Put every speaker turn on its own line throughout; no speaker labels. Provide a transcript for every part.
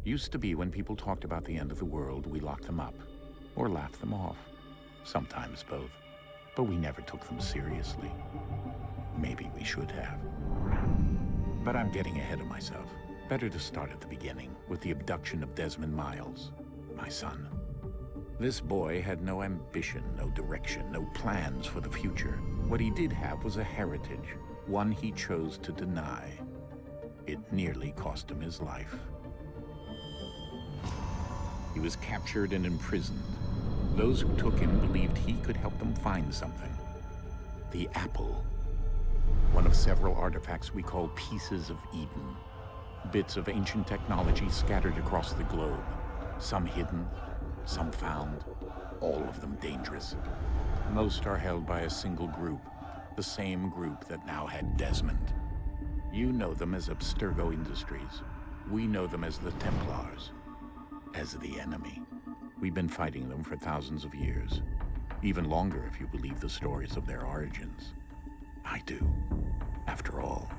Used to be when people talked about the end of the world, we locked them up. Or laughed them off. Sometimes both. But we never took them seriously. Maybe we should have. But I'm getting ahead of myself. Better to start at the beginning, with the abduction of Desmond Miles, my son. This boy had no ambition, no direction, no plans for the future. What he did have was a heritage, one he chose to deny. It nearly cost him his life. He was captured and imprisoned. Those who took him believed he could help them find something. The apple. One of several artifacts we call Pieces of Eden. Bits of ancient technology scattered across the globe. Some hidden, some found, all of them dangerous. Most are held by a single group, the same group that now had Desmond. You know them as Abstergo Industries. We know them as the Templars, as the enemy. We've been fighting them for thousands of years, even longer if you believe the stories of their origins. I do. After all,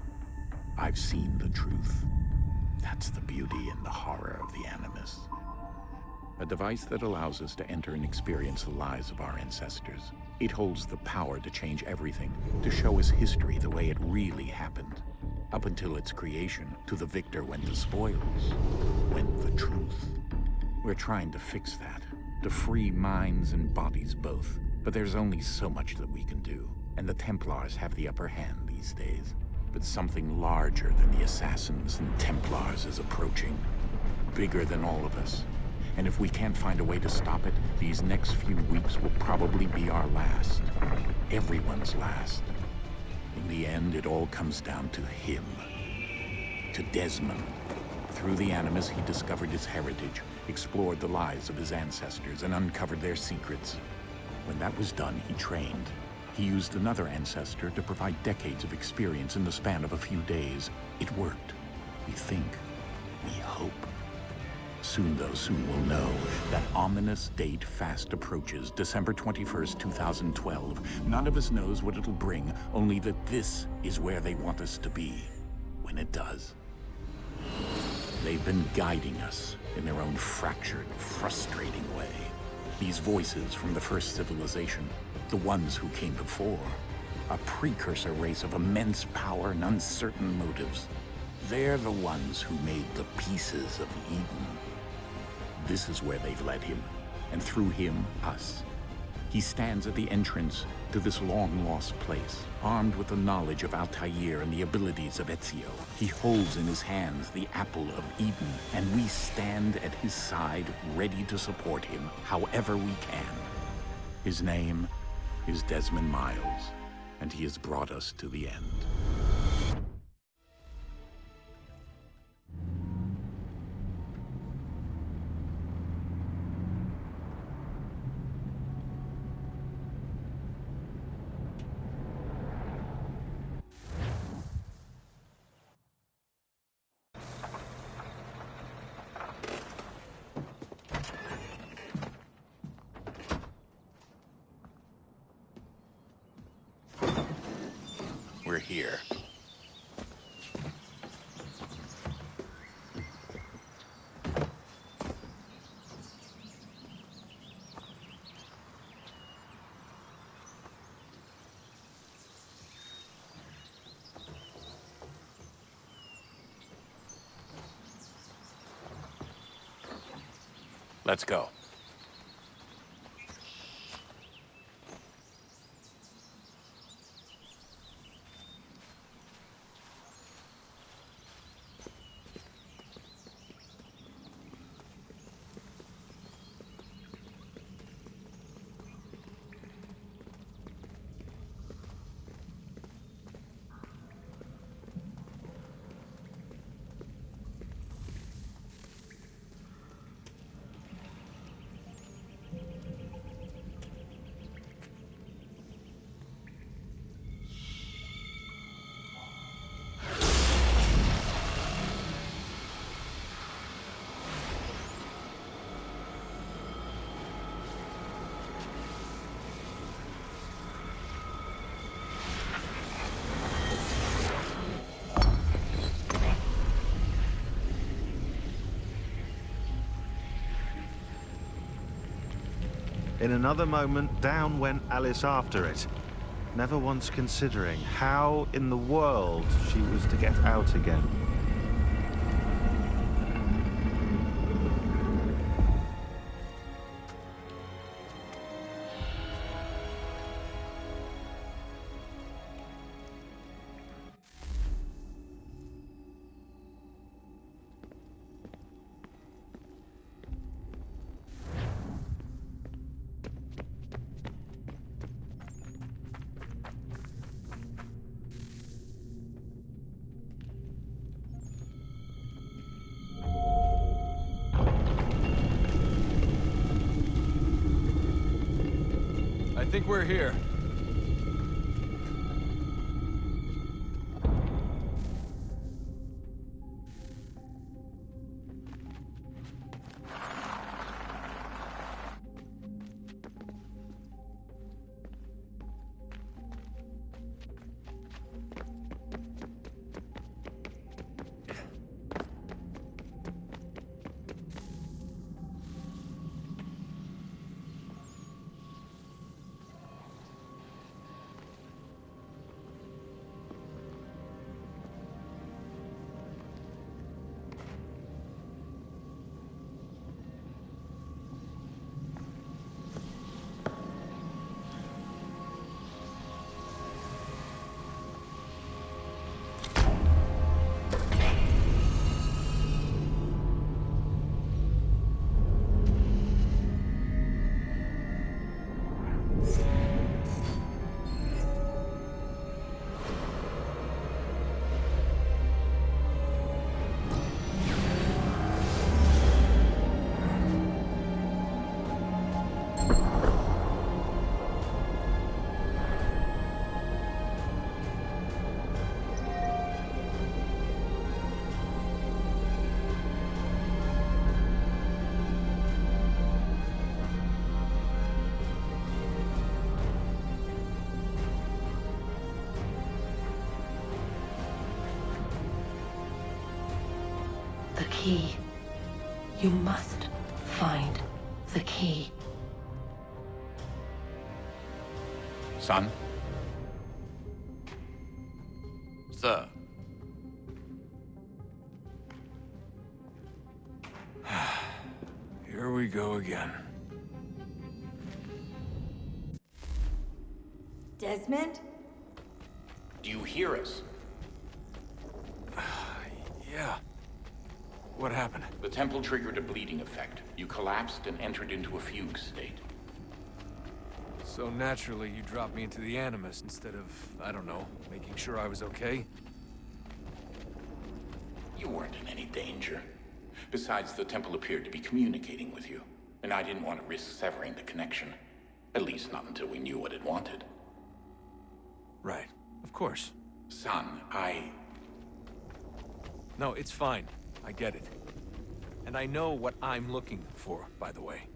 I've seen the truth. That's the beauty and the horror of the Animus. A device that allows us to enter and experience the lives of our ancestors. It holds the power to change everything, to show us history the way it really happened. Up until its creation, to the victor went the spoils, went the truth. We're trying to fix that, to free minds and bodies both. But there's only so much that we can do, and the Templars have the upper hand these days. But something larger than the Assassins and Templars is approaching, bigger than all of us. And if we can't find a way to stop it, these next few weeks will probably be our last. Everyone's last. In the end, it all comes down to him. To Desmond. Through the Animus, he discovered his heritage, explored the lives of his ancestors, and uncovered their secrets. When that was done, he trained. He used another ancestor to provide decades of experience in the span of a few days. It worked. We think. We hope. Soon, though, soon we'll know. That ominous date fast approaches, December 21st, 2012. None of us knows what it'll bring, only that this is where they want us to be, when it does. They've been guiding us in their own fractured, frustrating way. These voices from the first civilization, the ones who came before, a precursor race of immense power and uncertain motives. They're the ones who made the Pieces of Eden. This is where they've led him, and through him, us. He stands at the entrance to this long-lost place, armed with the knowledge of Altair and the abilities of Ezio. He holds in his hands the Apple of Eden, and we stand at his side, ready to support him however we can. His name is Desmond Miles, and he has brought us to the end. We're here. Let's go.
In another moment, down went Alice after it, never once considering how in the world she was to get out again.
I think we're here.
The key. You must find the key.
Son?
Sir. Here we go again.
Desmond?
Do you hear us?
Yeah. What happened?
The temple triggered a bleeding effect. You collapsed and entered into a fugue state.
So naturally, you dropped me into the Animus instead of, I don't know, making sure I was okay?
You weren't in any danger. Besides, the temple appeared to be communicating with you, and I didn't want to risk severing the connection. At least not until we knew what it wanted.
Right. Of course.
Son,
No, it's fine. I get it. And I know what I'm looking for, by the way.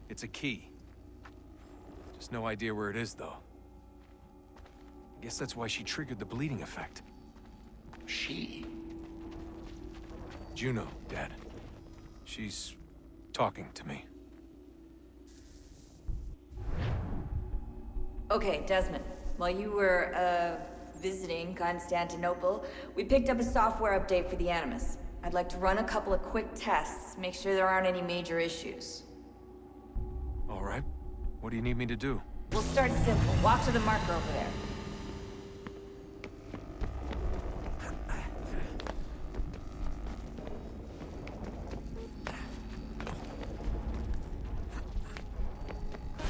It's a key. Just no idea where it is, though. I guess that's why she triggered the bleeding effect.
She?
Juno, Dad. She's talking to me.
Okay, Desmond. While you were, visiting Constantinople, we picked up a software update for the Animus. I'd like to run a couple of quick tests, make sure there aren't any major issues.
All right. What do you need me to do?
We'll start simple. Walk to the marker over there.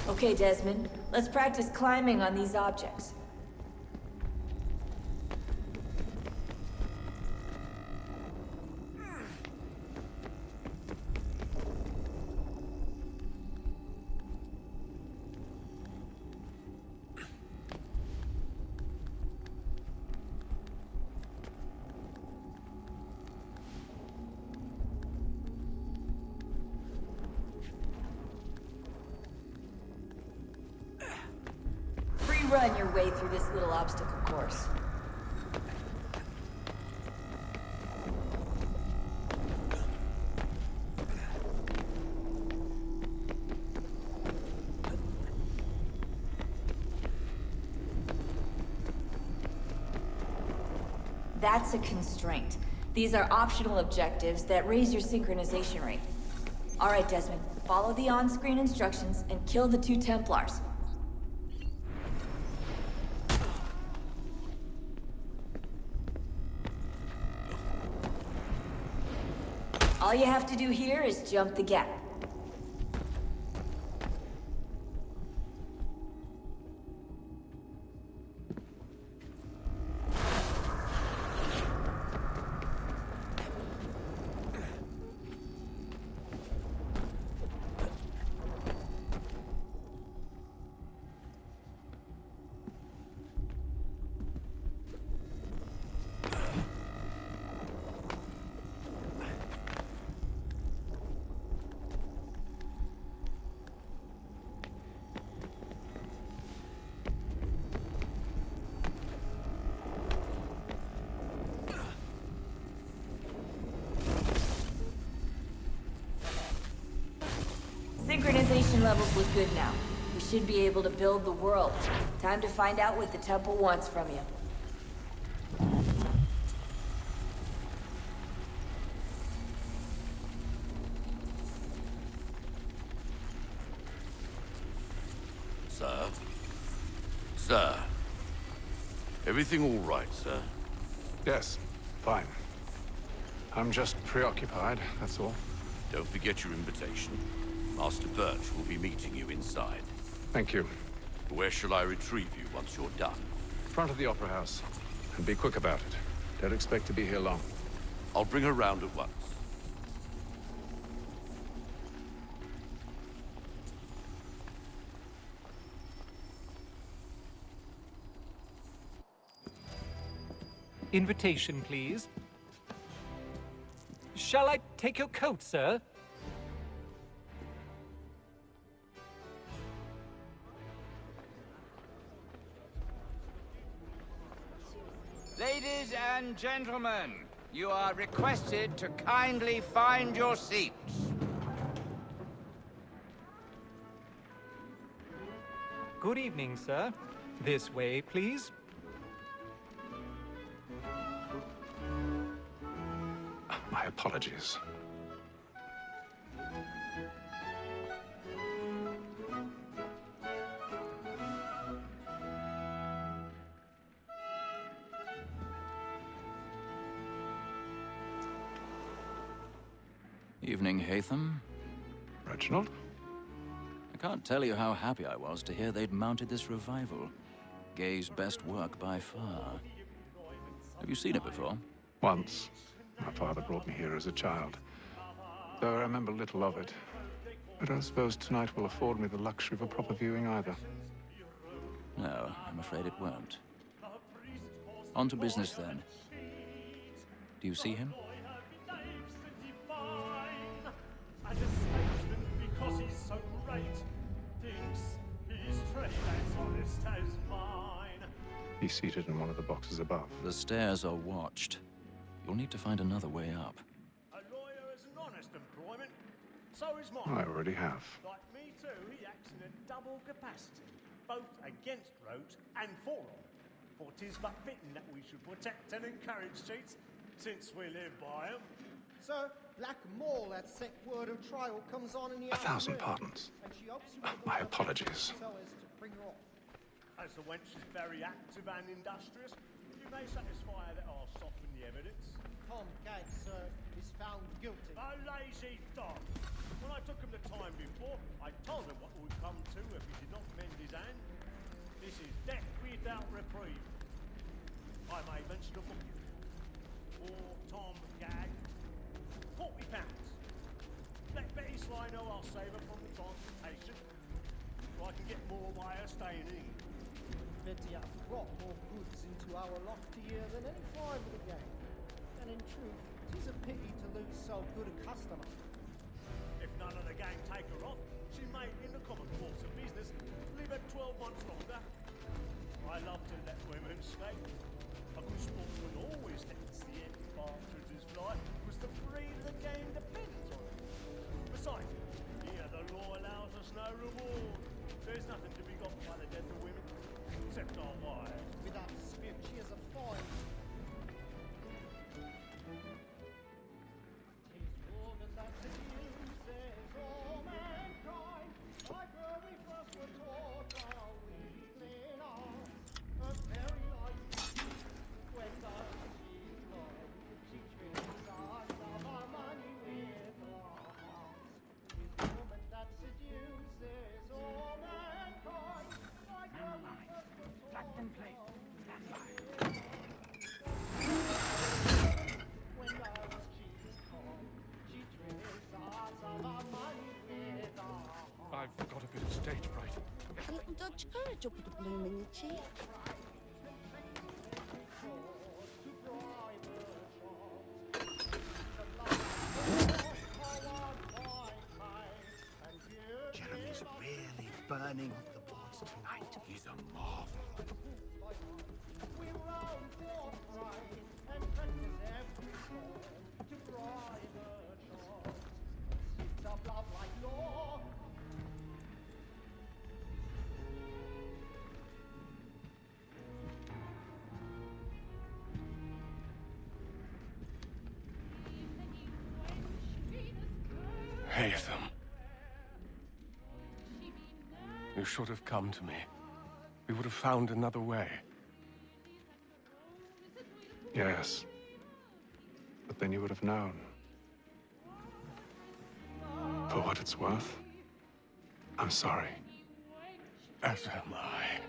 Okay, Desmond. Let's practice climbing on these objects. Run your way through this little obstacle course. that's a constraint. These are optional objectives that raise your synchronization rate. Alright, Desmond. Follow the on-screen instructions and kill the 2 Templars. All you have to do here is jump the gap. Synchronization levels look good now. We should be able to build the world. Time to find out what the temple wants from you.
Sir? Sir? Everything all right, sir?
Yes, fine. I'm just preoccupied, that's all.
Don't forget your invitation. Master Birch will be meeting you inside.
Thank you.
Where shall I retrieve you once you're done?
Front of the Opera House. And be quick about it. Don't expect to be here long.
I'll bring her round at once.
Invitation, please. Shall I take your coat, sir?
Ladies and gentlemen, you are requested to kindly find your seats.
Good evening, sir. This way, please.
My apologies.
Evening, Haytham.
Reginald?
I can't tell you how happy I was to hear they'd mounted this revival. Gay's best work by far. Have you seen it before?
Once. My father brought me here as a child. Though I remember little of it. I don't suppose tonight will afford me the luxury of a proper viewing either.
No, I'm afraid it won't. On to business, then. Do you see him?
Because he's so great, thinks his trade as honest as mine.
He's seated in one of the boxes above.
The stairs are watched. You'll need to find another way up.
A lawyer is an honest employment, so is mine.
I already have.
Like me too, he acts in a double capacity, both against rogues and for them. For 'tis but fitting that we should protect and encourage cheats, since we live by 'em.
Sir, Black Mole, that sick word of trial comes on in the
1,000
afternoon,
pardons.
and she hopes you
My apologies.
so as to bring her off.
As the wench is very active and industrious, you may satisfy her that I'll soften the evidence.
Tom Gag, sir, is found guilty.
A lazy dog! When I took him the time before, I told him what would come to if he did not mend his hand. This is death without reprieve. I may mention a book. Or Tom Gag. £40. Let Betty Sly know I'll save her from the transportation. So I can get more by her staying in.
Betty hath brought more goods into our lofty year than any five of the gang. And in truth, 'tis a pity to lose so good a customer.
If none of the gang take her off, she may, in the common course of business, live her 12 months longer. I love to let women escape. A good sportsman always lets the empty partridges fly, because the breed of the game depends on it. Besides, here the law allows us no reward. There's nothing to be got by the death of women, except our wives.
Without dispute, she is a fine.
I've got a bit of stage fright.
A little Dutch courage will put a bloom in your cheek.
Jeremy's really burning up the boards tonight. He's a marvel.
Haytham. You should have come to me. We would have found another way. Yes. But then you would have known. For what it's worth, I'm sorry. As am I.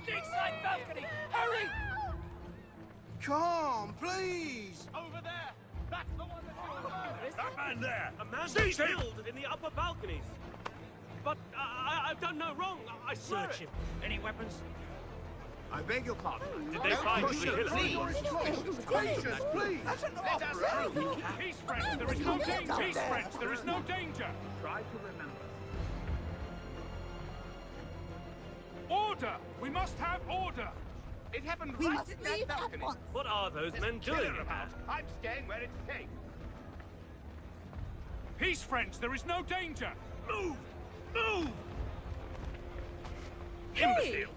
Stateside balcony! Hurry!
Come, please!
Over there! That's the one that's
That man there!
A man
Seize him!
killed in the upper balconies. But I've done no wrong. I swear
Search
it.
him. Any weapons?
I beg your pardon.
Did they find the killer?
Gracious, please! That's an opera!
Peace, friends! There is no danger! Peace, friends! There is no danger!
Try to remember.
Order! We must have order!
It happened
We
right
must
in that
leave at
balcony.
once.
What are those men
Kill
doing
her
about?
I'm staying where it's safe.
Peace, friends! There is no danger!
Move! Move!
Imbecile!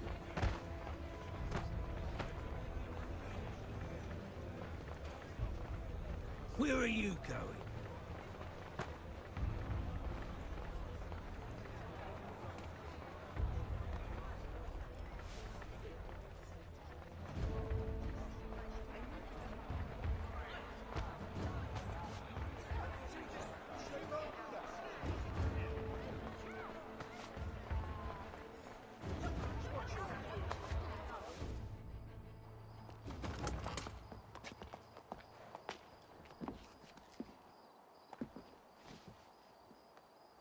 Where are you going?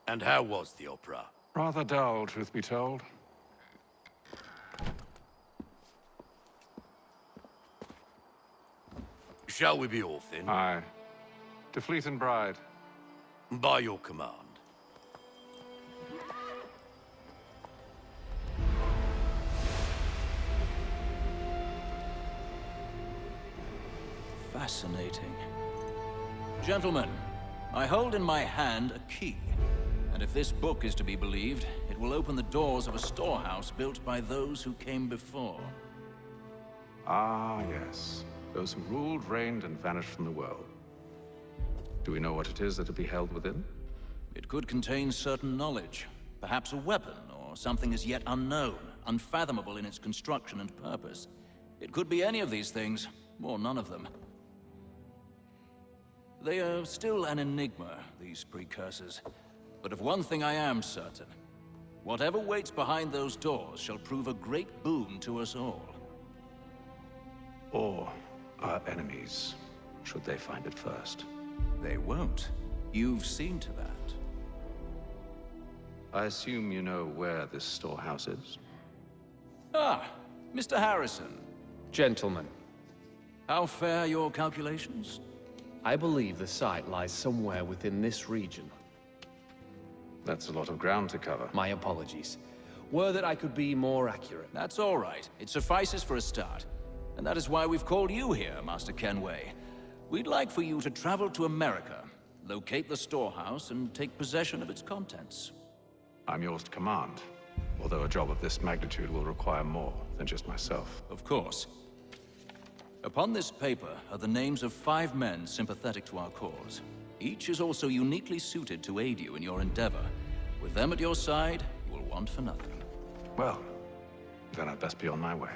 And how was the opera?
Rather dull, truth be told.
Shall we be off then?
Aye. To Fleet and Bride.
By your command.
Fascinating. Gentlemen, I hold in my hand a key. And if this book is to be believed, it will open the doors of a storehouse built by those who came before.
Ah, yes. Those who ruled, reigned, and vanished from the world. Do we know what it is that will be held within?
It could contain certain knowledge. Perhaps a weapon, or something as yet unknown, unfathomable in its construction and purpose. It could be any of these things, or none of them. They are still an enigma, these precursors. But of one thing I am certain. Whatever waits behind those doors shall prove a great boon to us all.
Or our enemies, should they find it first.
They won't. You've seen to that.
I assume you know where this storehouse is?
Ah, Mr. Harrison.
Gentlemen,
How fare your calculations?
I believe the site lies somewhere within this region.
That's a lot of ground to cover.
My apologies. Were that I could be more accurate.
That's all right. It suffices for a start. And that is why we've called you here, Master Kenway. We'd like for you to travel to America, locate the storehouse, and take possession of its contents.
I'm yours to command, although a job of this magnitude will require more than just myself.
Of course. Upon this paper are the names of 5 men sympathetic to our cause. Each is also uniquely suited to aid you in your endeavor. With them at your side, you will want for nothing.
Well, then I'd best be on my way.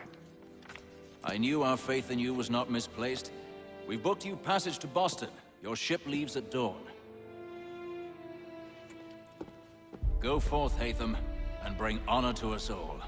I knew our faith in you was not misplaced. We've booked you passage to Boston. Your ship leaves at dawn. Go forth, Hatham, and bring honor to us all.